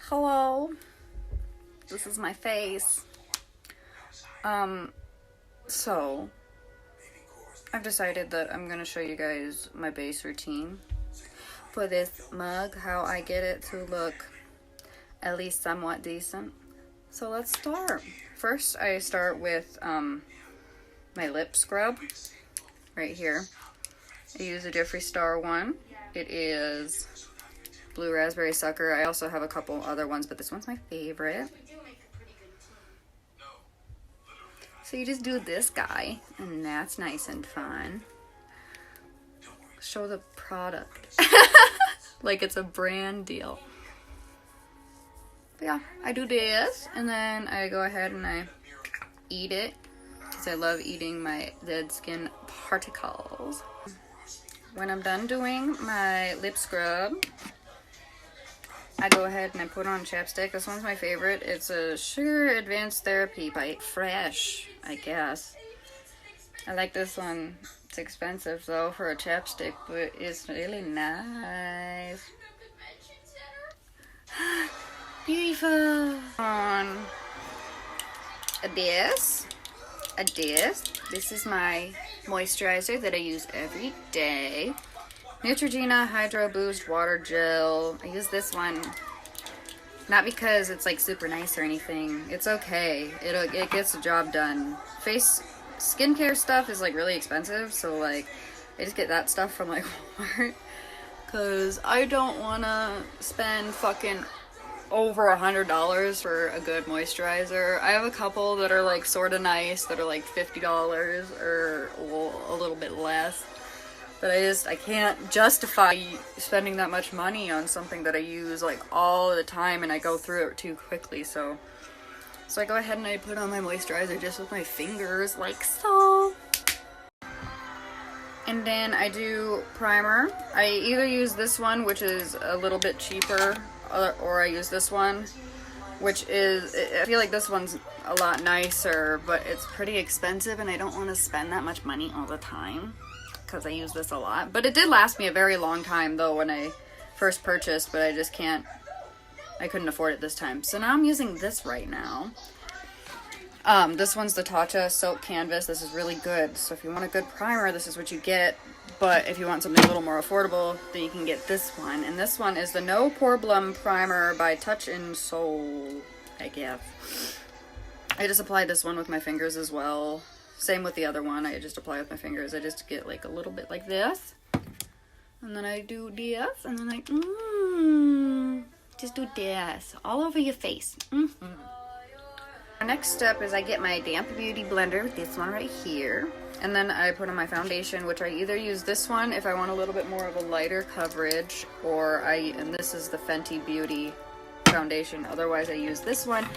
Hello, this is my face. So I've decided that I'm gonna show you guys my base routine for this mug, how I get it to look at least somewhat decent. So let's start. First I start with my lip scrub right here. I use a Jeffree Star one. It is Blue Raspberry Sucker. I also have a couple other ones, but this one's my favorite. So you just do this guy, and that's nice and fun. Show the product. Like it's a brand deal. But yeah, I do this, and then I go ahead and I eat it, because I love eating my dead skin particles. When I'm done doing my lip scrub, I go ahead and I put on Chapstick. This one's my favorite. It's a Sugar Advanced Therapy by Fresh, I guess. I like this one. It's expensive though for a chapstick, but it's really nice. Beautiful. On this. This is my moisturizer that I use every day. Neutrogena Hydro Boost Water Gel. I use this one not because it's like super nice or anything. It's okay. It gets the job done. Skincare stuff is like really expensive, so like I just get that stuff from like Walmart, cause I don't wanna spend fucking over $100 for a good moisturizer. I have a couple that are like sort of nice that are like $50 or a little bit less. But I can't justify spending that much money on something that I use like all the time and I go through it too quickly. So I go ahead and I put on my moisturizer just with my fingers like so. And then I do primer. I either use this one, which is a little bit cheaper, or I use this one, which is, I feel like this one's a lot nicer, but it's pretty expensive and I don't want to spend that much money all the time, because I use this a lot. But it did last me a very long time though when I first purchased, but I couldn't afford it this time. So now I'm using this right now. This one's the Tatcha Soap Canvas. This is really good. So if you want a good primer, this is what you get. But if you want something a little more affordable, then you can get this one. And this one is the No Poreblem Primer by Touch in Soul, I guess. I just applied this one with my fingers as well. Same with the other one, I just apply with my fingers. I just get like a little bit like this. And then I do this, and then I just do this all over your face. The next step is I get my damp beauty blender, this one right here. And then I put on my foundation, which I either use this one if I want a little bit more of a lighter coverage, and this is the Fenty Beauty foundation. Otherwise I use this one,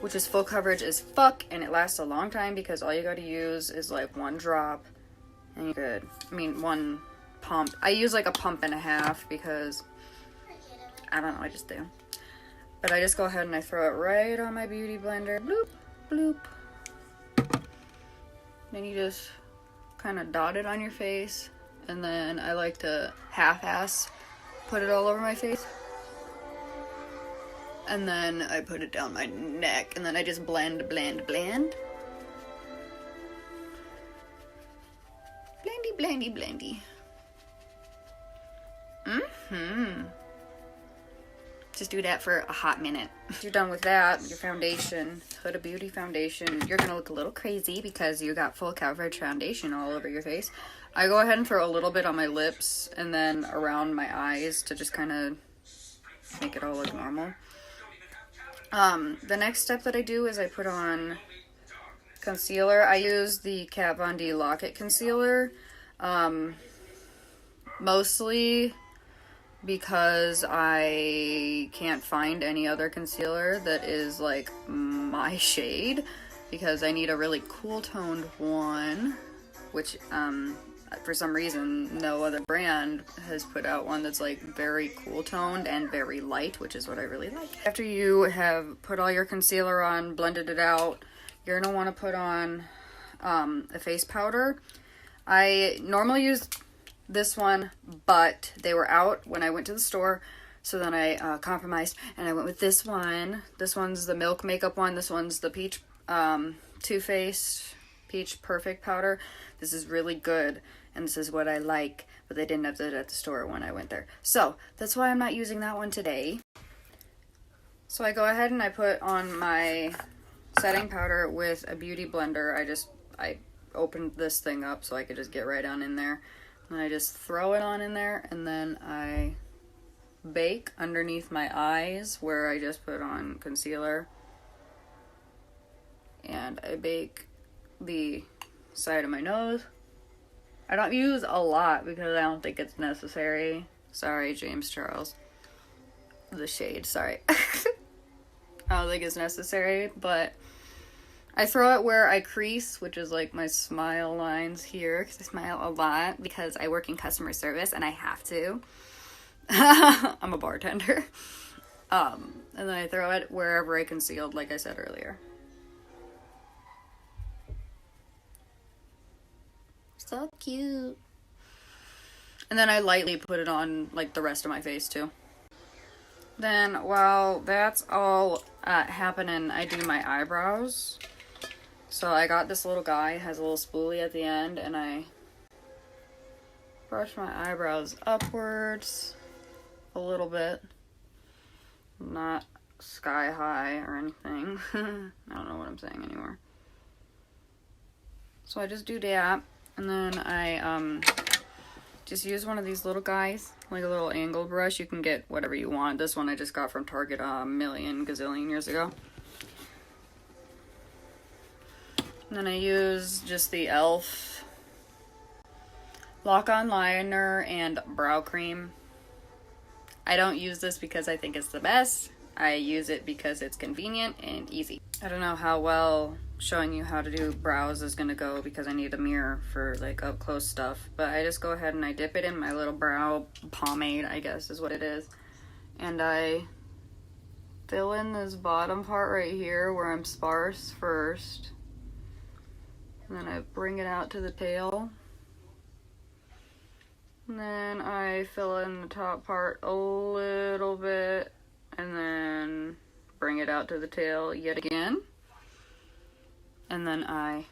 which is full coverage as fuck, and it lasts a long time because all you gotta use is like one drop and you're good. I mean, one pump. I use like a pump and a half because I don't know, I just do. But I just go ahead and I throw it right on my beauty blender. Bloop, bloop. Then you just kind of dot it on your face, and then I like to half-ass put it all over my face. And then I put it down my neck, and then I just blend. Blendy, blendy. Just do that for a hot minute. If you're done with that, your foundation, Huda Beauty foundation, you're gonna look a little crazy because you got full coverage foundation all over your face. I go ahead and throw a little bit on my lips and then around my eyes to just kind of make it all look normal. The next step that I do is I put on concealer. I use the Kat Von D Lock-It concealer, mostly because I can't find any other concealer that is like my shade, because I need a really cool toned one, which for some reason no other brand has put out one that's like very cool toned and very light, which is what I really like. After you have put all your concealer on, blended it out, you're gonna want to put on a face powder. I normally use this one, but they were out when I went to the store So then I compromised and I went with this one. This one's the Milk Makeup one. This one's the Peach Too Faced Peach Perfect Powder. This is really good and this is what I like, but they didn't have it at the store when I went there. So that's why I'm not using that one today. So I go ahead and I put on my setting powder with a beauty blender. I opened this thing up so I could just get right on in there. And I just throw it on in there and then I bake underneath my eyes where I just put on concealer. And I bake the side of my nose. I don't use a lot because I don't think it's necessary. Sorry, James Charles. The shade, sorry. I don't think it's necessary, but I throw it where I crease, which is like my smile lines here, because I smile a lot because I work in customer service and I have to. I'm a bartender. And then I throw it wherever I concealed, like I said earlier. So cute. And then I lightly put it on like the rest of my face too. Then while that's all happening, I do my eyebrows. So I got this little guy, has a little spoolie at the end, and I brush my eyebrows upwards a little bit. Not sky high or anything. I don't know what I'm saying anymore. So I just do that, and then I just use one of these little guys, like a little angle brush. You can get whatever you want. This one I just got from Target a million gazillion years ago. And then I use just the E.l.f. Lock-On Liner and Brow Cream. I don't use this because I think it's the best. I use it because it's convenient and easy. I don't know how well showing you how to do brows is gonna go because I need a mirror for like up close stuff. But I just go ahead and I dip it in my little brow pomade, I guess is what it is. And I fill in this bottom part right here where I'm sparse first. And then I bring it out to the tail. And then I fill in the top part a little bit. And then bring it out to the tail yet again. And then I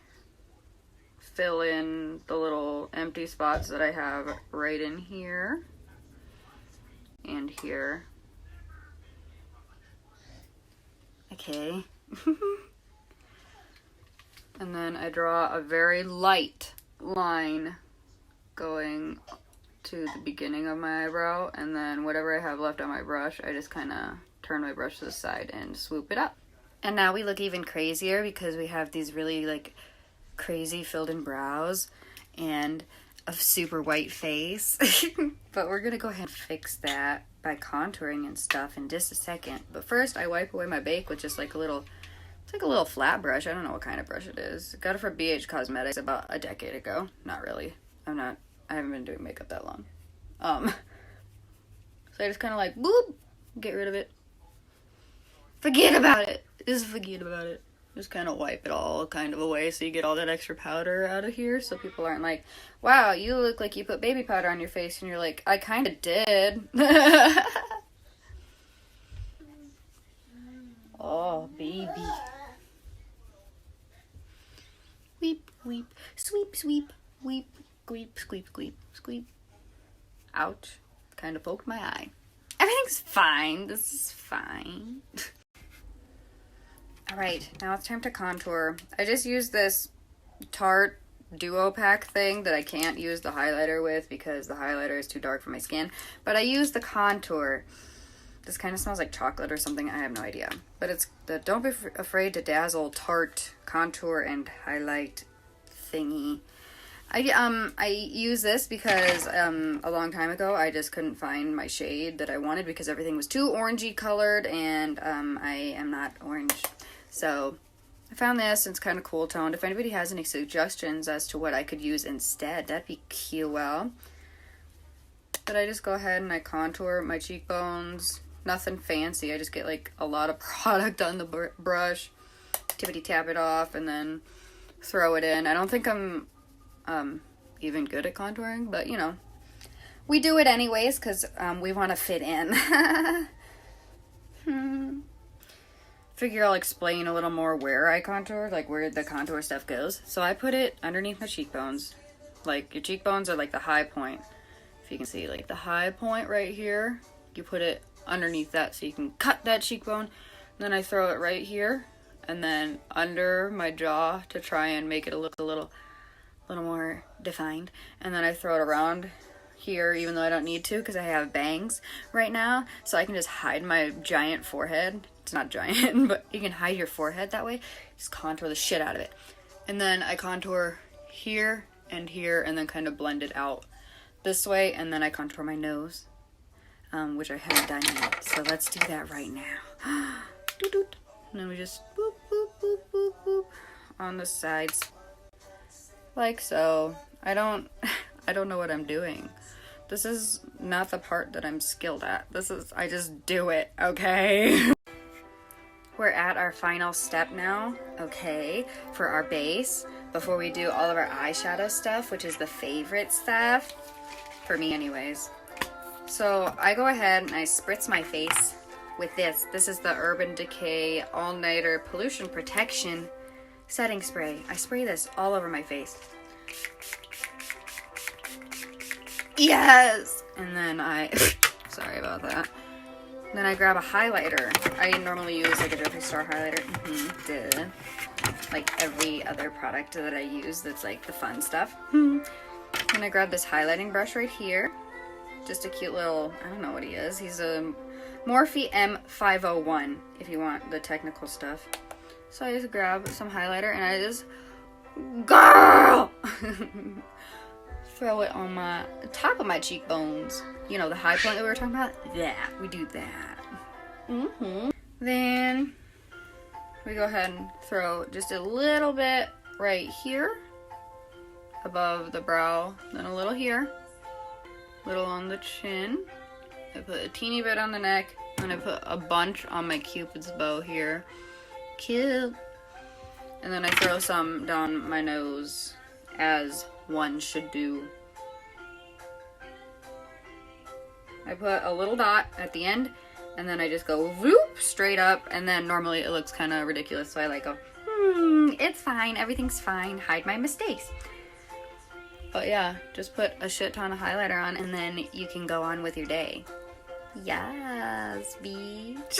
fill in the little empty spots that I have right in here. And here. Okay. And then I draw a very light line going to the beginning of my eyebrow, and then whatever I have left on my brush, I just kind of turn my brush to the side and swoop it up. And now we look even crazier because we have these really like crazy filled in brows and a super white face. But we're gonna go ahead and fix that by contouring and stuff in just a second. But first I wipe away my bake with just like a little, it's like a little flat brush. I don't know what kind of brush it is. Got it from BH Cosmetics about a decade ago. Not really. I haven't been doing makeup that long. So I just kind of like, boop, get rid of it. Forget about it. Just forget about it. Just kind of wipe it all kind of away so you get all that extra powder out of here so people aren't like, wow, you look like you put baby powder on your face, and you're like, I kind of did. Oh, baby. Weep, weep, sweep, sweep, weep, squeep, squeep, squeep, squeep. Ouch. Kind of poked my eye. Everything's fine. This is fine. Alright, now it's time to contour. I just used this Tarte Duo Pack thing that I can't use the highlighter with because the highlighter is too dark for my skin. But I used the contour. This kind of smells like chocolate or something. I have no idea. But it's the Don't Be Afraid to Dazzle Tarte Contour and Highlight thingy. I use this because a long time ago I just couldn't find my shade that I wanted because everything was too orangey colored, and I am not orange. So I found this, and it's kind of cool toned. If anybody has any suggestions as to what I could use instead, that'd be cute. Well, but I just go ahead and I contour my cheekbones. Nothing fancy. I just get like a lot of product on the brush, tippity tap it off, and then throw it in. I don't think I'm even good at contouring, but you know, we do it anyways because we want to fit in. Figure I'll explain a little more where I contour, like where the contour stuff goes. So I put it underneath my cheekbones. Like your cheekbones are like the high point. If you can see, like the high point right here, you put it underneath that so you can cut that cheekbone. Then I throw it right here and then under my jaw to try and make it look a little more defined. And then I throw it around here, even though I don't need to because I have bangs right now, so I can just hide my giant forehead. It's not giant, but you can hide your forehead that way. Just contour the shit out of it. And then I contour here and here and then kind of blend it out this way, and then I contour my nose, which I haven't done yet. So let's do that right now. Doot, doot. And then we just boop, boop, boop, boop, boop on the sides. Like so. I don't know what I'm doing. This is not the part that I'm skilled at. I just do it, okay? We're at our final step now, okay, for our base, before we do all of our eyeshadow stuff, which is the favorite stuff, for me anyways. So I go ahead and I spritz my face with this. This is the Urban Decay All-Nighter Pollution Protection Setting Spray. I spray this all over my face. Yes! And then sorry about that. Then I grab a highlighter. I normally use like a Jeffree Star highlighter. Duh. Like every other product that I use that's like the fun stuff. Then I grab this highlighting brush right here. Just a cute little, I don't know what he is. He's a Morphe M501 if you want the technical stuff. So I just grab some highlighter and I just, girl! Throw it on my top of my cheekbones. You know, the high point that we were talking about? That. We do that. Then we go ahead and throw just a little bit right here above the brow. Then a little here. Little on the chin. I put a teeny bit on the neck. And I put a bunch on my Cupid's bow here. Cute. And then I throw some down my nose as one should do. I put a little dot at the end and then I just go whoop straight up, and then normally it looks kind of ridiculous, so I like go it's fine, everything's fine, hide my mistakes. But yeah, just put a shit ton of highlighter on and then you can go on with your day. Yes, beach.